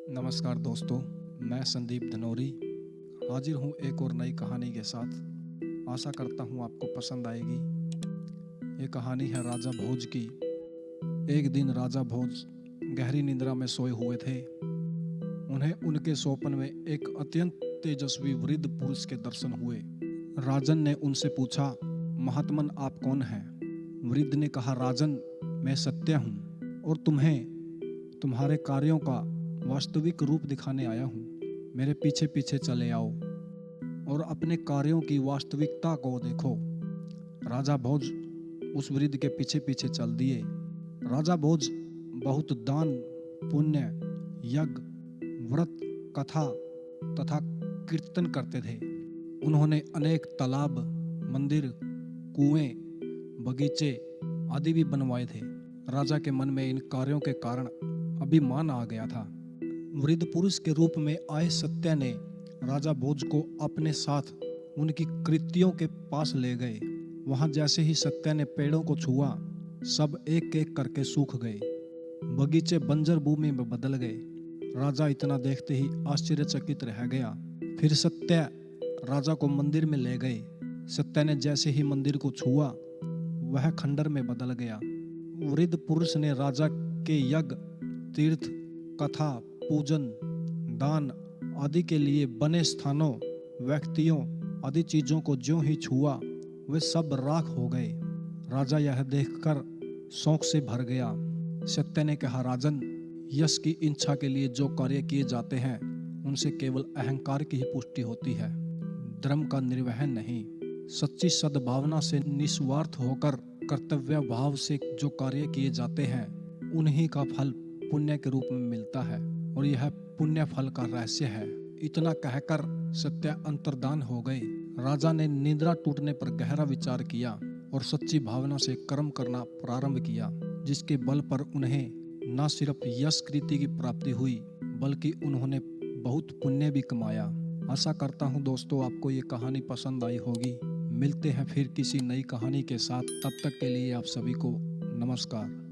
नमस्कार दोस्तों, मैं संदीप धनोरी हाजिर हूँ एक और नई कहानी के साथ। आशा करता हूँ आपको पसंद आएगी। ये कहानी है राजा भोज की। एक दिन राजा भोज गहरी निद्रा में सोए हुए थे। उन्हें उनके स्वप्न में एक अत्यंत तेजस्वी वृद्ध पुरुष के दर्शन हुए। राजन ने उनसे पूछा, महात्मन आप कौन हैं? वृद्ध ने कहा, राजन मैं सत्य हूँ और तुम्हें तुम्हारे कार्यों का वास्तविक रूप दिखाने आया हूँ। मेरे पीछे पीछे चले आओ और अपने कार्यों की वास्तविकता को देखो। राजा भोज उस वृद्ध के पीछे पीछे चल दिए। राजा भोज बहुत दान, पुण्य, यज्ञ, व्रत, कथा तथा कीर्तन करते थे। उन्होंने अनेक तालाब, मंदिर, कुएं, बगीचे आदि भी बनवाए थे। राजा के मन में इन कार्यों के कारण अभिमान आ गया था। वृद्ध पुरुष के रूप में आए सत्य ने राजा भोज को अपने साथ उनकी कृतियों के पास ले गए। वहां जैसे ही सत्य ने पेड़ों को छुआ, सब एक एक करके सूख गए। बगीचे बंजर भूमि में बदल गए। राजा इतना देखते ही आश्चर्यचकित रह गया। फिर सत्य राजा को मंदिर में ले गए। सत्य ने जैसे ही मंदिर को छुआ, वह खंडर में बदल गया। वृद्ध पुरुष ने राजा के यज्ञ, तीर्थ, कथा, पूजन, दान आदि के लिए बने स्थानों, व्यक्तियों आदि चीजों को ज्यों ही छुआ, वे सब राख हो गए। राजा यह देखकर शौक से भर गया। सत्य ने कहा, राजन यश की इच्छा के लिए जो कार्य किए जाते हैं, उनसे केवल अहंकार की ही पुष्टि होती है, धर्म का निर्वहन नहीं। सच्ची सद्भावना से निस्वार्थ होकर कर्तव्य भाव से जो कार्य किए जाते हैं, उन्हीं का फल पुण्य के रूप में मिलता है और यह पुण्य फल का रहस्य है। इतना कहकर सत्य अंतर्धान हो गए। राजा ने निद्रा टूटने पर गहरा विचार किया और सच्ची भावना से कर्म करना प्रारंभ किया, जिसके बल पर उन्हें न सिर्फ यश कृति की प्राप्ति हुई, बल्कि उन्होंने बहुत पुण्य भी कमाया। आशा करता हूँ दोस्तों आपको ये कहानी पसंद आई होगी। मिलते हैं फिर किसी नई कहानी के साथ। तब तक के लिए आप सभी को नमस्कार।